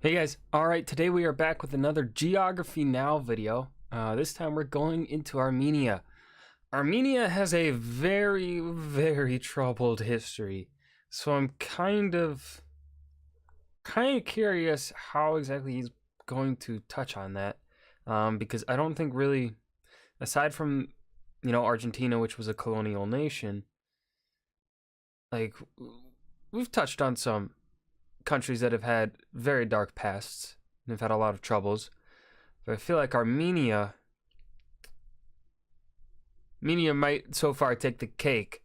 Hey guys, alright, today we are back with another Geography Now video. This time we're going into Armenia. Armenia has a very troubled history, so I'm kind of curious how exactly he's going to touch on that, because I don't think really, aside from, Argentina, which was a colonial nation, like, we've touched on some countries that have had very dark pasts and have had a lot of troubles. But I feel like Armenia might so far take the cake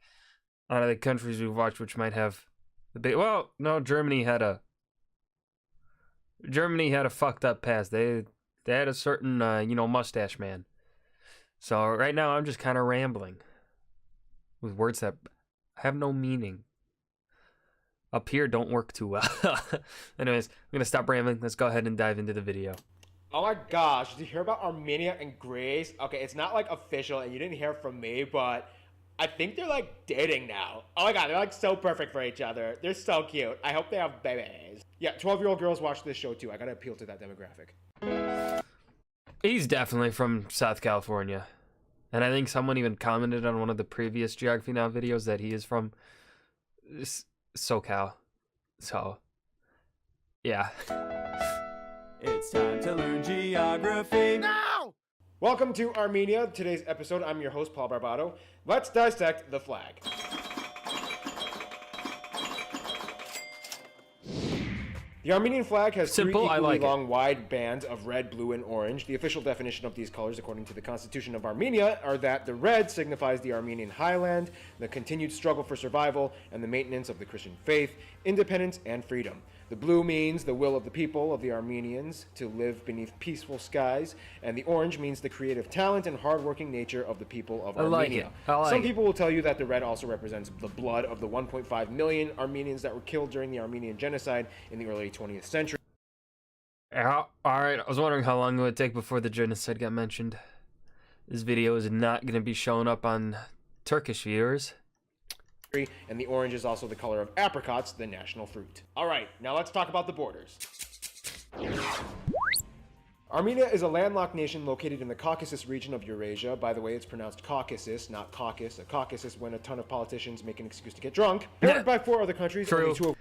out of the countries we've watched, which might have the big. Well, no, Germany had a fucked up past. They had a certain mustache man. So right now I'm just kind of rambling with words that have no meaning. Up here don't work too well. Anyways, I'm gonna stop rambling. Let's go ahead and dive into the video. Oh my gosh, did you hear about Armenia and Greece? Okay, it's not like official and you didn't hear from me, but I think they're like dating now. Oh my god, they're like so perfect for each other. They're so cute. I hope they have babies. Yeah, 12-year-old girls watch this show too. I gotta appeal to that demographic. He's definitely from South California. And I think someone even commented on one of the previous Geography Now videos that he is from SoCal. So, yeah. It's time to learn geography now! Welcome to Armenia. Today's episode, I'm your host, Paul Barbato. Let's dissect the flag. The Armenian flag has Simple, three equally long, wide bands of red, blue, and orange. The official definition of these colors, according to the Constitution of Armenia, are that the red signifies the Armenian highland, the continued struggle for survival, and the maintenance of the Christian faith, independence, and freedom. The blue means the will of the people of the Armenians to live beneath peaceful skies, and the orange means the creative talent and hardworking nature of the people of Armenia. Some people will tell you that the red also represents the blood of the 1.5 million Armenians that were killed during the Armenian genocide in the early 20th century. Alright, I was wondering how long it would take before the genocide got mentioned. This video is not going to be showing up on Turkish viewers. And the orange is also the color of apricots, the national fruit. Alright, now let's talk about the borders. Armenia is a landlocked nation located in the Caucasus region of Eurasia. By the way, it's pronounced Caucasus, not caucus. A caucus is when a ton of politicians make an excuse to get drunk. Bordered by 4 other countries, only 2 of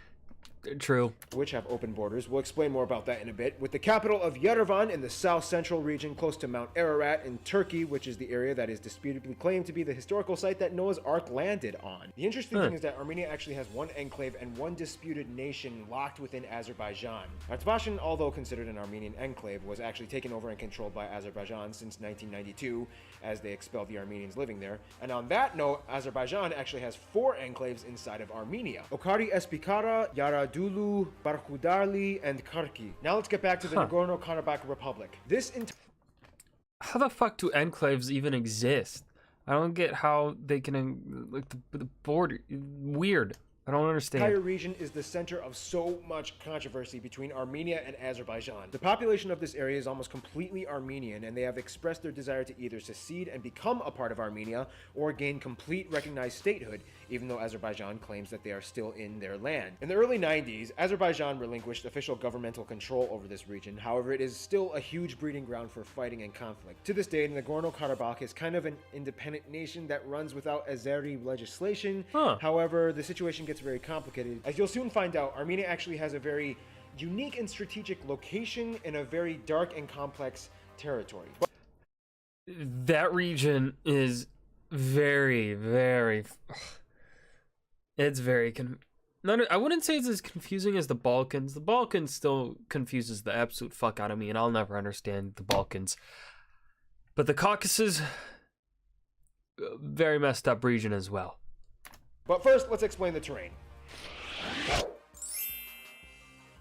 which have open borders. We'll explain more about that in a bit. With the capital of Yerevan in the south-central region close to Mount Ararat in Turkey, which is the area that is disputably claimed to be the historical site that Noah's Ark landed on. The interesting thing is that Armenia actually has one enclave and one disputed nation locked within Azerbaijan. Artsakhan, although considered an Armenian enclave, was actually taken over and controlled by Azerbaijan since 1992 as they expelled the Armenians living there. And on that note, Azerbaijan actually has 4 enclaves inside of Armenia: Okari Espikara, Yaradulu, Barkhudarli, and Karki. Now let's get back to the Nagorno-Karabakh Republic. How the fuck do enclaves even exist? I don't get how they can, like, the border. Weird. I don't understand. The entire region is the center of so much controversy between Armenia and Azerbaijan. The population of this area is almost completely Armenian, and they have expressed their desire to either secede and become a part of Armenia or gain complete recognized statehood, even though Azerbaijan claims that they are still in their land. In the early 90s, Azerbaijan relinquished official governmental control over this region. However, it is still a huge breeding ground for fighting and conflict. To this day, Nagorno-Karabakh is kind of an independent nation that runs without Azeri legislation. However, the situation gets very complicated. As you'll soon find out, Armenia actually has a very unique and strategic location in a very dark and complex territory. That region is very it's very I wouldn't say it's as confusing as the Balkans. The Balkans still confuses the absolute fuck out of me, and I'll never understand the Balkans. But the Caucasus, very messed up region as well. But first, let's explain the terrain.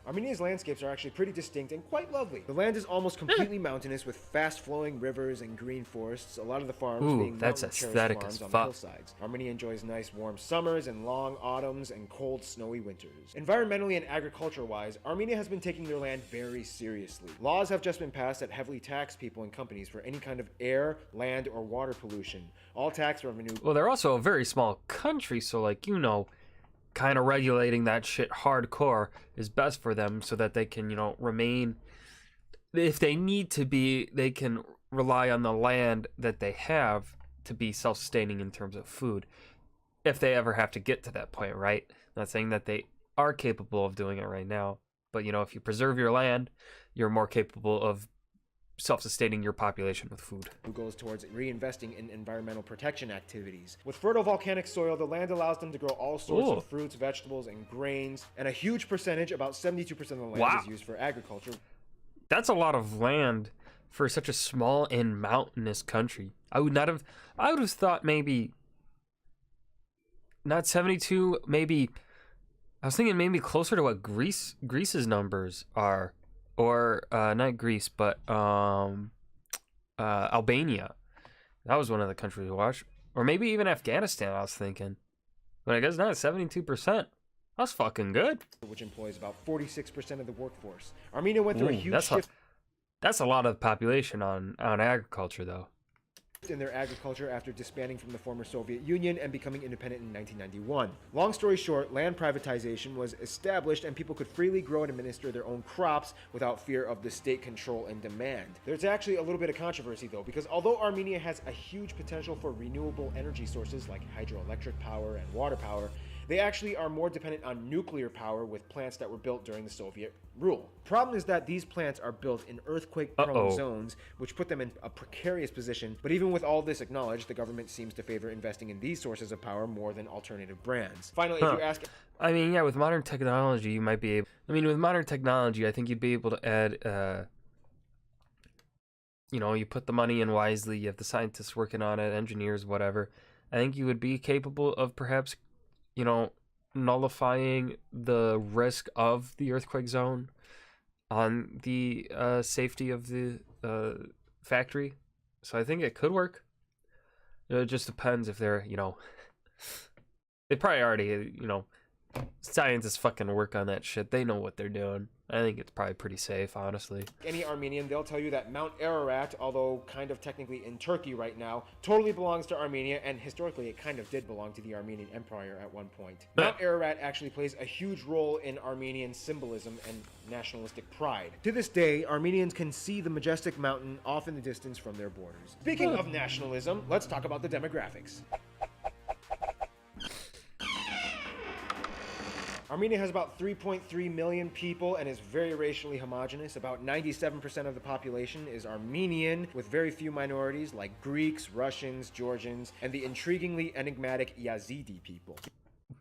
Armenia's landscapes are actually pretty distinct and quite lovely. The land is almost completely mountainous with fast-flowing rivers and green forests, a lot of the farms being mountain terrace farms on the hillsides. Armenia enjoys nice warm summers and long autumns and cold snowy winters. Environmentally and agriculture-wise, Armenia has been taking their land very seriously. Laws have just been passed that heavily tax people and companies for any kind of air, land, or water pollution. All tax revenue... Well, they're also a very small country, so, like, kind of regulating that shit hardcore is best for them, so that they can, remain. If they need to be, they can rely on the land that they have to be self-sustaining in terms of food, if they ever have to get to that point, right? Not saying that they are capable of doing it right now, but if you preserve your land, you're more capable of self-sustaining your population with food. Who goes towards reinvesting in environmental protection activities. With fertile volcanic soil, the land allows them to grow all sorts of fruits, vegetables, and grains, and a huge percentage, about 72% of the land, is used for agriculture. That's a lot of land for such a small and mountainous country. I would have thought maybe not 72, maybe I was thinking maybe closer to what Greece's numbers are. Or not Greece, but Albania. That was one of the countries we watched. Or maybe even Afghanistan, I was thinking. But I guess not, 72%. That's fucking good. Which employs about 46% of the workforce. Armenia went through a huge shift. That's a lot of population on agriculture, though. In their agriculture after disbanding from the former Soviet Union and becoming independent in 1991. Long story short, land privatization was established and people could freely grow and administer their own crops without fear of the state control and demand. There's actually a little bit of controversy though, because although Armenia has a huge potential for renewable energy sources like hydroelectric power and water power, they actually are more dependent on nuclear power with plants that were built during the Soviet rule. Problem is that these plants are built in earthquake-prone zones, which put them in a precarious position. But even with all this acknowledged, the government seems to favor investing in these sources of power more than alternative brands. Finally, if you ask... I mean, yeah, with modern technology, you might be able... with modern technology, I think you'd be able to add... you put the money in wisely, you have the scientists working on it, engineers, whatever. I think you would be capable of perhaps... nullifying the risk of the earthquake zone on the safety of the factory. So I think it could work. It just depends if they're, they probably already, scientists fucking work on that shit. They know what they're doing. I think it's probably pretty safe, honestly. Any Armenian, they'll tell you that Mount Ararat, although kind of technically in Turkey right now, totally belongs to Armenia, and historically it kind of did belong to the Armenian Empire at one point. Mount Ararat actually plays a huge role in Armenian symbolism and nationalistic pride. To this day, Armenians can see the majestic mountain off in the distance from their borders. Speaking of nationalism, let's talk about the demographics. Armenia has about 3.3 million people and is very racially homogenous. About 97% of the population is Armenian, with very few minorities like Greeks, Russians, Georgians, and the intriguingly enigmatic Yazidi people.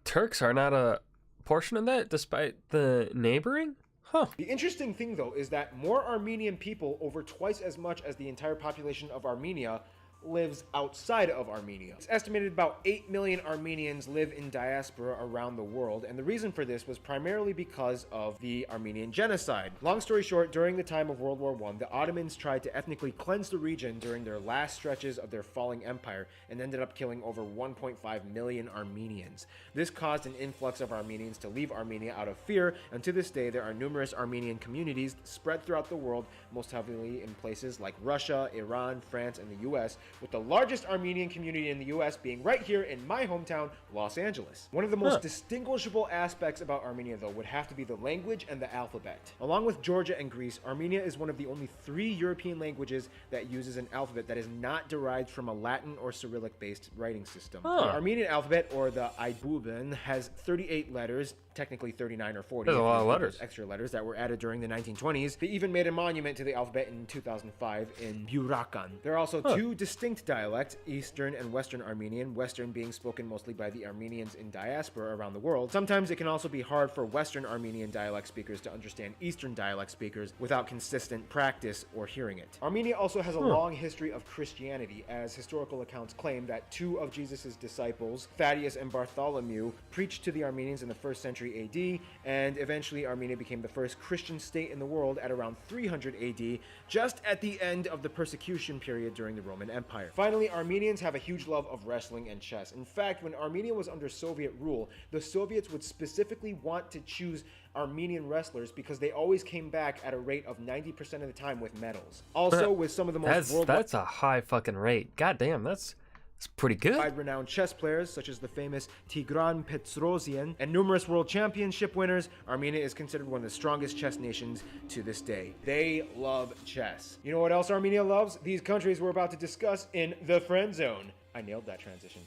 Turks are not a portion of that, despite the neighboring? Huh. The interesting thing, though, is that more Armenian people, over twice as much as the entire population of Armenia, lives outside of Armenia. It's estimated about 8 million Armenians live in diaspora around the world, and the reason for this was primarily because of the Armenian genocide. Long story short, during the time of World War I, the Ottomans tried to ethnically cleanse the region during their last stretches of their falling empire and ended up killing over 1.5 million Armenians. This caused an influx of Armenians to leave Armenia out of fear, and to this day there are numerous Armenian communities spread throughout the world, most heavily in places like Russia, Iran, France, and the US, with the largest Armenian community in the US being right here in my hometown, Los Angeles. One of the most distinguishable aspects about Armenia, though, would have to be the language and the alphabet. Along with Georgia and Greece, Armenia is one of the only 3 European languages that uses an alphabet that is not derived from a Latin or Cyrillic-based writing system. The Armenian alphabet, or the Aybuben, has 38 letters, technically 39 or 40. There's a lot of letters. Extra letters that were added during the 1920s. They even made a monument to the alphabet in 2005 in Burakan. There are also 2 distinct dialects, Eastern and Western Armenian, Western being spoken mostly by the Armenians in diaspora around the world. Sometimes it can also be hard for Western Armenian dialect speakers to understand Eastern dialect speakers without consistent practice or hearing it. Armenia also has a long history of Christianity, as historical accounts claim that 2 of Jesus' disciples, Thaddeus and Bartholomew, preached to the Armenians in the 1st century AD, and eventually Armenia became the first Christian state in the world at around 300 AD, just at the end of the persecution period during the Roman Empire. Finally, Armenians have a huge love of wrestling and chess. In fact, when Armenia was under Soviet rule, the Soviets would specifically want to choose Armenian wrestlers because they always came back at a rate of 90% of the time with medals. Also, with some of the most That's a high fucking rate. God damn, that's It's pretty good. Renowned chess players such as the famous Tigran Petrosian and numerous world championship winners, Armenia is considered one of the strongest chess nations to this day. They love chess. You know what else Armenia loves? These countries we're about to discuss in the friend zone. I nailed that transition.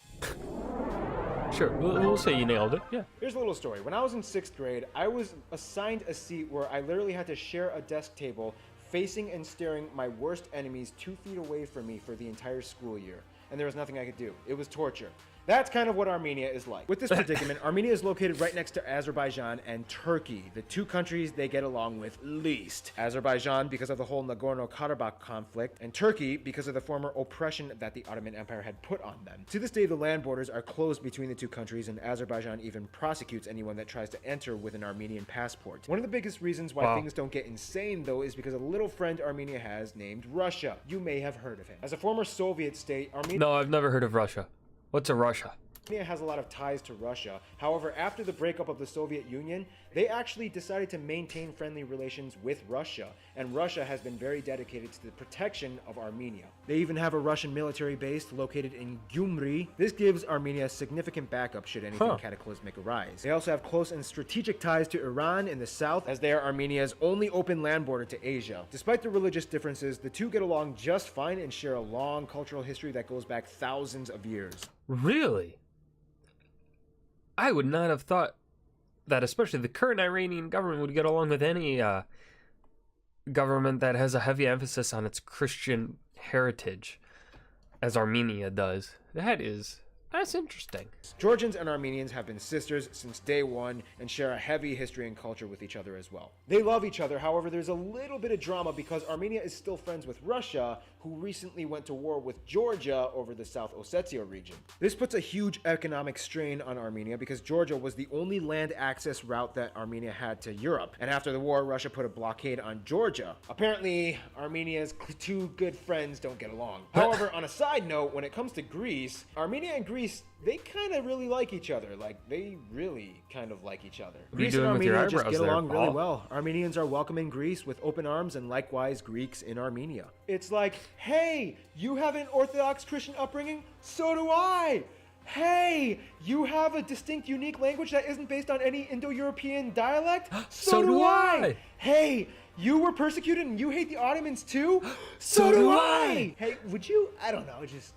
Sure, we'll say you nailed it. Yeah. Here's a little story. When I was in 6th grade, I was assigned a seat where I literally had to share a desk table facing and staring my worst enemies 2 feet away from me for the entire school year. And there was nothing I could do. It was torture. That's kind of what Armenia is like. With this predicament, Armenia is located right next to Azerbaijan and Turkey, the two countries they get along with least. Azerbaijan because of the whole Nagorno-Karabakh conflict, and Turkey because of the former oppression that the Ottoman Empire had put on them. To this day, the land borders are closed between the two countries, and Azerbaijan even prosecutes anyone that tries to enter with an Armenian passport. One of the biggest reasons why things don't get insane, though, is because a little friend Armenia has named Russia. You may have heard of him. As a former Soviet state, Armenia... No, I've never heard of Russia. What's a Russia? Armenia has a lot of ties to Russia. However, after the breakup of the Soviet Union, they actually decided to maintain friendly relations with Russia, and Russia has been very dedicated to the protection of Armenia. They even have a Russian military base located in Gyumri. This gives Armenia significant backup should anything cataclysmic arise. They also have close and strategic ties to Iran in the south, as they are Armenia's only open land border to Asia. Despite the religious differences, the two get along just fine and share a long cultural history that goes back thousands of years. Really? I would not have thought that especially the current Iranian government would get along with any government that has a heavy emphasis on its Christian heritage, as Armenia does. That's interesting. Georgians and Armenians have been sisters since day one and share a heavy history and culture with each other as well. They love each other, however, there's a little bit of drama because Armenia is still friends with Russia, who recently went to war with Georgia over the South Ossetia region. This puts a huge economic strain on Armenia because Georgia was the only land access route that Armenia had to Europe. And after the war, Russia put a blockade on Georgia. Apparently, Armenia's two good friends don't get along. However, on a side note, when it comes to Greece, Armenia and Greece, they kind of really like each other. Like, they really kind of like each other. What are you Greece and doing with your Armenia just eyebrows get there, along really Paul? well. Armenians are welcome in Greece with open arms, and likewise Greeks in Armenia. It's like, hey, you have an Orthodox Christian upbringing? So do I! Hey, you have a distinct, unique language that isn't based on any Indo-European dialect? So do I! Hey, you were persecuted and you hate the Ottomans too? So do I! Hey, would you, I don't know, just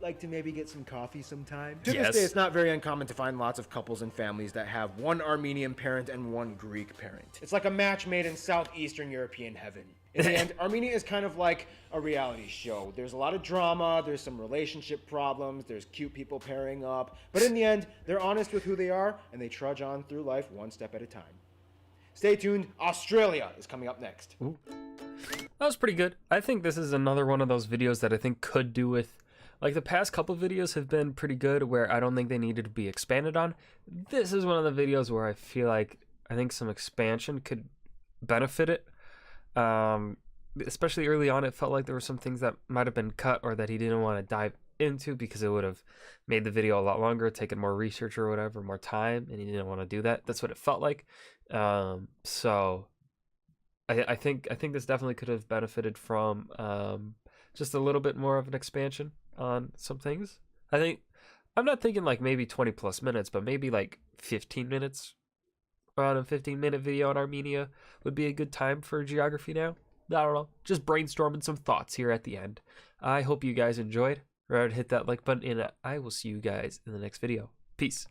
like to maybe get some coffee sometime? To this day, it's not very uncommon to find lots of couples and families that have one Armenian parent and one Greek parent. It's like a match made in Southeastern European heaven. In the end, Armenia is kind of like a reality show. There's a lot of drama, there's some relationship problems, there's cute people pairing up, but in the end, they're honest with who they are, and they trudge on through life one step at a time. Stay tuned, Australia is coming up next. Ooh. That was pretty good. I think this is another one of those videos that I think could do with, like, the past couple videos have been pretty good where I don't think they needed to be expanded on. This is one of the videos where I feel like I think some expansion could benefit it. Especially early on, it felt like there were some things that might have been cut or that he didn't want to dive into because it would have made the video a lot longer, taken more research or whatever, more time, and he didn't want to do that. That's what it felt like. So I think this definitely could have benefited from just a little bit more of an expansion on some things. I'm not thinking like maybe 20 plus minutes, but maybe like 15 minutes. Around a 15-minute video on Armenia would be a good time for geography now. I don't know. Just brainstorming some thoughts here at the end. I hope you guys enjoyed. Remember to hit that like button, and I will see you guys in the next video. Peace.